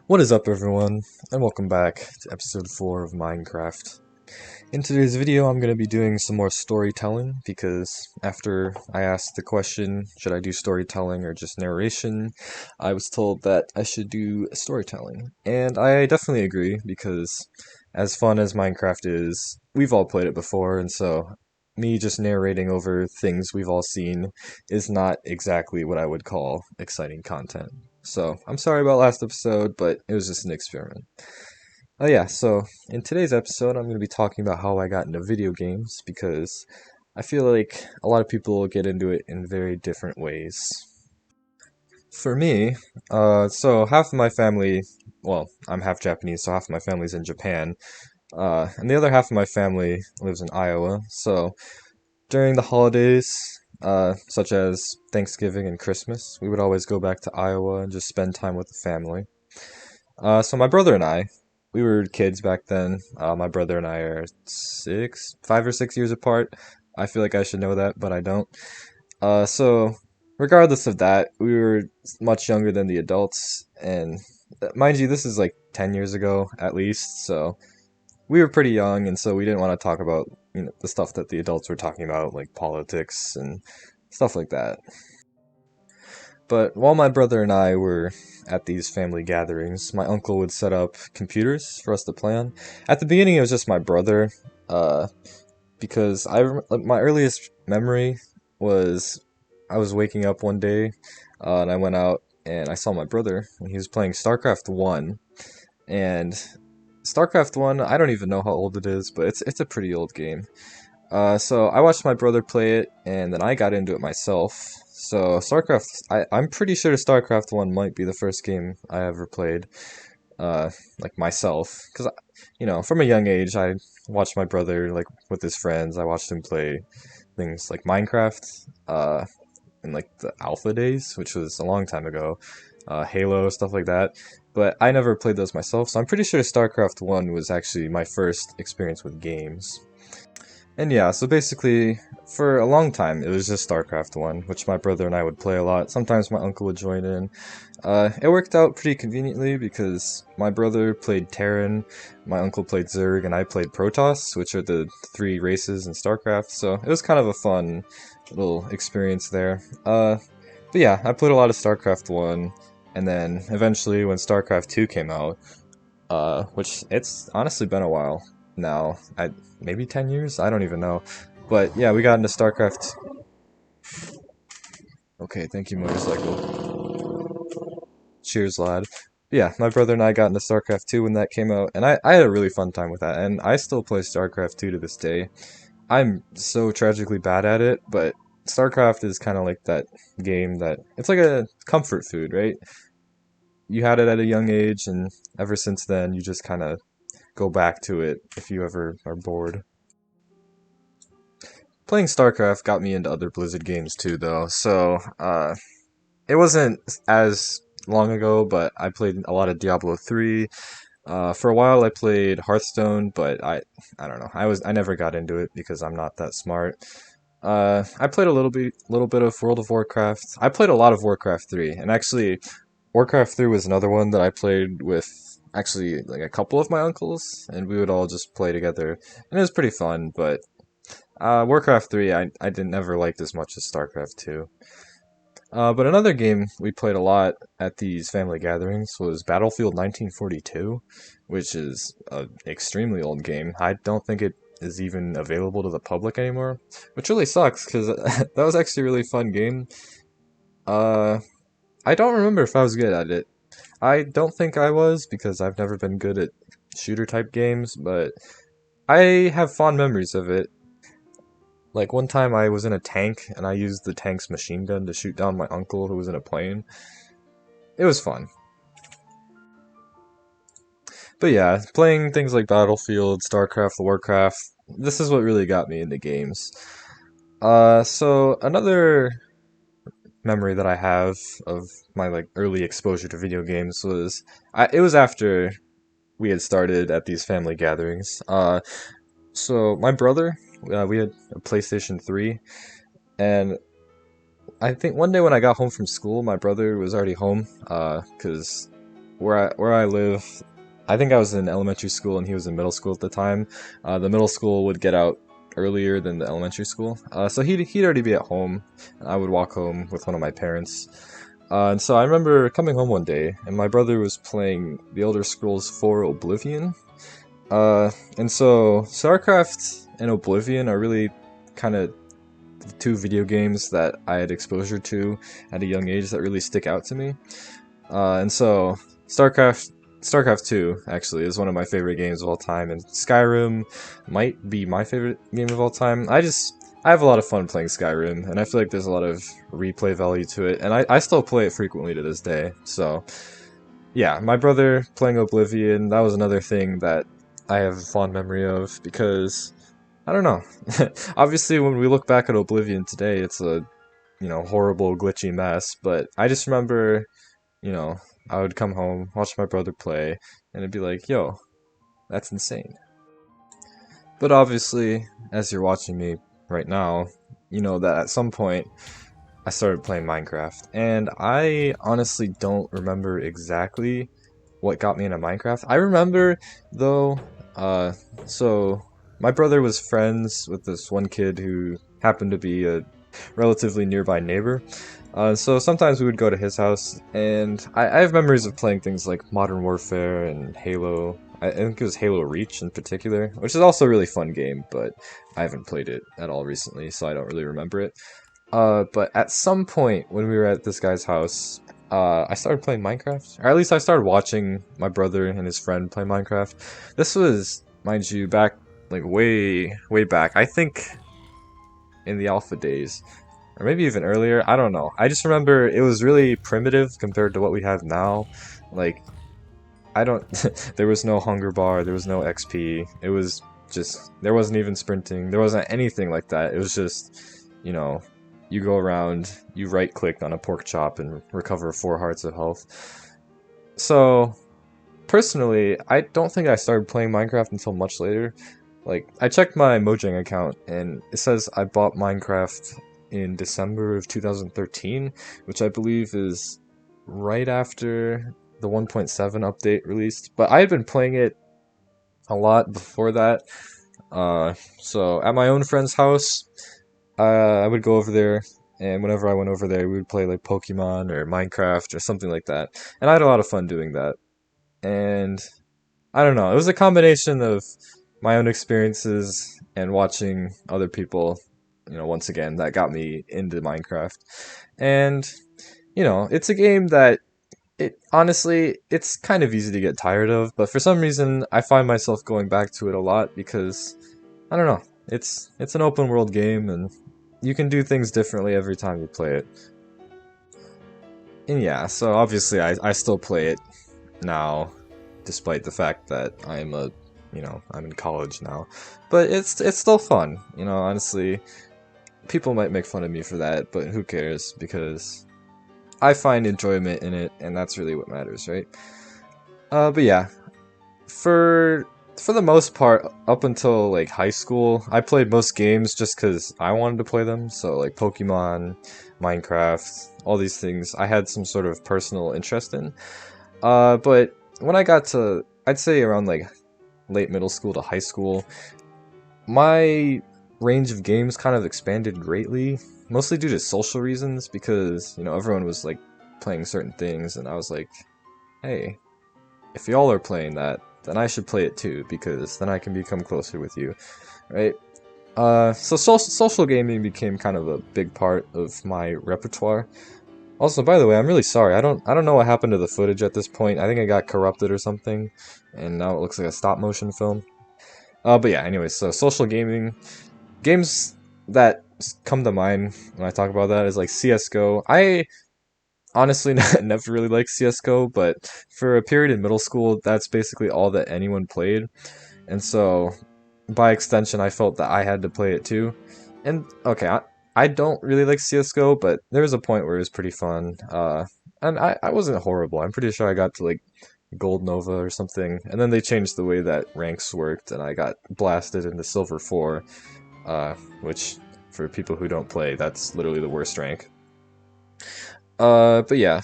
What is up, everyone, and welcome back to episode 4 of Minecraft. In today's video, I'm going to be doing some more storytelling, because after I asked the question, should I do storytelling or just narration, I was told that I should do storytelling. And I definitely agree, because as fun as Minecraft is, we've all played it before, and so me just narrating over things we've all seen is not exactly what I would call exciting content. So, I'm sorry about last episode, but it was just an experiment. Oh yeah, so in today's episode, I'm going to be talking about how I got into video games, because I feel like a lot of people get into it in very different ways. For me, so half of my family, well, I'm half Japanese, so half of my family's in Japan, and the other half of my family lives in Iowa, so during the holidays, such as Thanksgiving and Christmas, we would always go back to Iowa and just spend time with the family. So my brother and I, we were kids back then. My brother and I are 5 or 6 years apart. I feel like I should know that, but I don't. So regardless of that, we were much younger than the adults, and mind you, this is like 10 years ago at least, so we were pretty young, and so we didn't want to talk about, the stuff that the adults were talking about, like politics and stuff like that. But while my brother and I were at these family gatherings, my uncle would set up computers for us to play on. At the beginning, it was just my brother, uh, because my earliest memory was I was waking up one day, and I went out and I saw my brother, and he was playing StarCraft 1. And StarCraft 1, I don't even know how old it is, but it's a pretty old game. So I watched my brother play it, and then I got into it myself. So StarCraft, I'm pretty sure StarCraft 1 might be the first game I ever played, like myself. Because, from a young age, I watched my brother, like, with his friends. I watched him play things like Minecraft, in, like, the alpha days, which was a long time ago. Halo, stuff like that. But I never played those myself, so I'm pretty sure StarCraft 1 was actually my first experience with games. And yeah, so basically, for a long time, it was just StarCraft 1, which my brother and I would play a lot. Sometimes my uncle would join in. It worked out pretty conveniently because my brother played Terran, my uncle played Zerg, and I played Protoss, which are the three races in StarCraft, so it was kind of a fun little experience there. But yeah, I played a lot of StarCraft 1, and then eventually when StarCraft 2 came out, which it's honestly been a while now. Maybe 10 years? I don't even know. But yeah, we got into StarCraft. Okay, thank you, motorcycle. Cheers, lad. Yeah, my brother and I got into StarCraft 2 when that came out, and I had a really fun time with that, and I still play StarCraft 2 to this day. I'm so tragically bad at it, but StarCraft is kind of like that game that it's like a comfort food, right? You had it at a young age, and ever since then, you just kind of go back to it if you ever are bored. Playing StarCraft got me into other Blizzard games too, though, so it wasn't as long ago, but I played a lot of Diablo 3. For a while, I played Hearthstone, but I don't know. I never got into it because I'm not that smart. I played a little bit of World of Warcraft. I played a lot of Warcraft 3, and actually, Warcraft 3 was another one that I played with actually like a couple of my uncles, and we would all just play together, and it was pretty fun. But Warcraft 3, I didn't never liked as much as StarCraft 2. But another game we played a lot at these family gatherings was Battlefield 1942, which is an extremely old game. I don't think it is even available to the public anymore, which really sucks because that was actually a really fun game. Uh, I don't remember if I was good at it. I don't think I was because I've never been good at shooter type games, but I have fond memories of it. Like one time I was in a tank and I used the tank's machine gun to shoot down my uncle who was in a plane. It was fun. But yeah, playing things like Battlefield, StarCraft, Warcraft, this is what really got me into games. So another memory that I have of my like early exposure to video games was it was after we had started at these family gatherings. So my brother, we had a PlayStation 3, and I think one day when I got home from school, my brother was already home, because where I live, I think I was in elementary school and he was in middle school at the time. The middle school would get out earlier than the elementary school, so he'd already be at home, and I would walk home with one of my parents. And so I remember coming home one day, and my brother was playing The Elder Scrolls 4 Oblivion. And so StarCraft and Oblivion are really kind of the two video games that I had exposure to at a young age that really stick out to me. And so StarCraft 2 actually is one of my favorite games of all time, and Skyrim might be my favorite game of all time. I have a lot of fun playing Skyrim, and I feel like there's a lot of replay value to it, and I still play it frequently to this day. So yeah, my brother playing Oblivion, that was another thing that I have a fond memory of, because I don't know. Obviously, when we look back at Oblivion today, it's a, horrible, glitchy mess, but I just remember, I would come home, watch my brother play, and it'd be like, yo, that's insane. But obviously, as you're watching me right now, you know that at some point I started playing Minecraft, and I honestly don't remember exactly what got me into Minecraft. I remember, though, so my brother was friends with this one kid who happened to be a relatively nearby neighbor. So sometimes we would go to his house, and I have memories of playing things like Modern Warfare and Halo. I think it was Halo Reach in particular, which is also a really fun game, but I haven't played it at all recently, so I don't really remember it. But at some point when we were at this guy's house, I started playing Minecraft, or at least I started watching my brother and his friend play Minecraft. This was, mind you, back, like, way, way back. I think in the alpha days, or maybe even earlier. I don't know. I just remember it was really primitive compared to what we have now. Like, I don't. There was no hunger bar. There was no XP. It was just, there wasn't even sprinting. There wasn't anything like that. It was just, you go around, you right click on a pork chop and recover 4 hearts of health. So personally, I don't think I started playing Minecraft until much later. Like, I checked my Mojang account, and it says I bought Minecraft in December of 2013, which I believe is right after the 1.7 update released. But I had been playing it a lot before that. So at my own friend's house, I would go over there, and whenever I went over there, we would play like Pokemon or Minecraft or something like that. And I had a lot of fun doing that. And I don't know, it was a combination of my own experiences and watching other people, once again, that got me into Minecraft. And, it's a game that honestly, it's kind of easy to get tired of, but for some reason, I find myself going back to it a lot because, I don't know, it's an open world game, and you can do things differently every time you play it. And yeah, so obviously I still play it now, despite the fact that I'm in college now. But it's still fun, honestly. People might make fun of me for that, but who cares, because I find enjoyment in it, and that's really what matters, right? But yeah, for the most part, up until like high school, I played most games just because I wanted to play them. So like Pokemon, Minecraft, all these things, I had some sort of personal interest in. But when I got to, I'd say around like late middle school to high school, my range of games kind of expanded greatly, mostly due to social reasons, because, everyone was like playing certain things, and I was like, hey, if y'all are playing that, then I should play it too, because then I can become closer with you, right? So social gaming became kind of a big part of my repertoire. Also, by the way, I'm really sorry. I don't know what happened to the footage at this point. I think it got corrupted or something, and now it looks like a stop motion film. But yeah, anyways, so social gaming games that come to mind when I talk about that is like CS:GO. I honestly never really liked CS:GO, but for a period in middle school, that's basically all that anyone played, and so by extension, I felt that I had to play it too. And okay, I don't really like CS:GO, but there was a point where it was pretty fun. And I wasn't horrible. I'm pretty sure I got to like Gold Nova or something, and then they changed the way that ranks worked, and I got blasted into Silver 4, which for people who don't play, that's literally the worst rank. But yeah,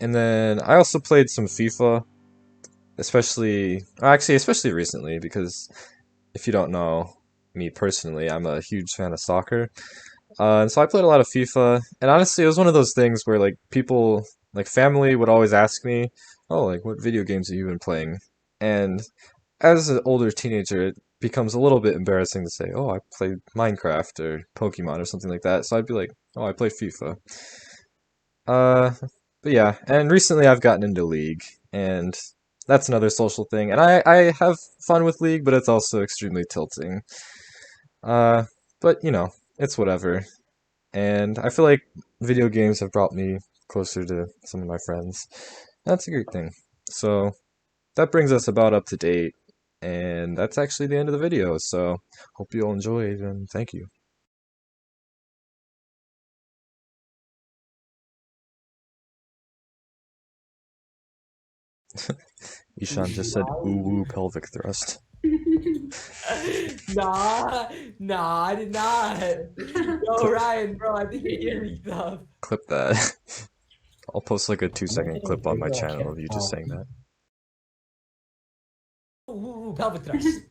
And then I also played some FIFA, especially recently, because if you don't know me personally, I'm a huge fan of soccer. And so I played a lot of FIFA, and honestly, it was one of those things where like people, like family, would always ask me, "Oh, like what video games have you been playing?" And as an older teenager, it becomes a little bit embarrassing to say, "Oh, I played Minecraft or Pokemon or something like that." So I'd be like, "Oh, I play FIFA." Uh, but yeah, and recently I've gotten into League, and that's another social thing. And I have fun with League, but it's also extremely tilting. Uh, but you know, it's whatever. And I feel like video games have brought me closer to some of my friends. That's a great thing. So that brings us about up to date, and that's actually the end of the video. So hope you all enjoyed, and thank you. Ishan just said ooh Wow. woo pelvic thrust. Nah, nah, I did not. Yo, Clip, Ryan, bro, I think you're hearing me stuff. clip that. I'll post like a 2 second Anything clip on my bigger, I channel can't of you just tell. saying that. Ooh, pelvic thrust.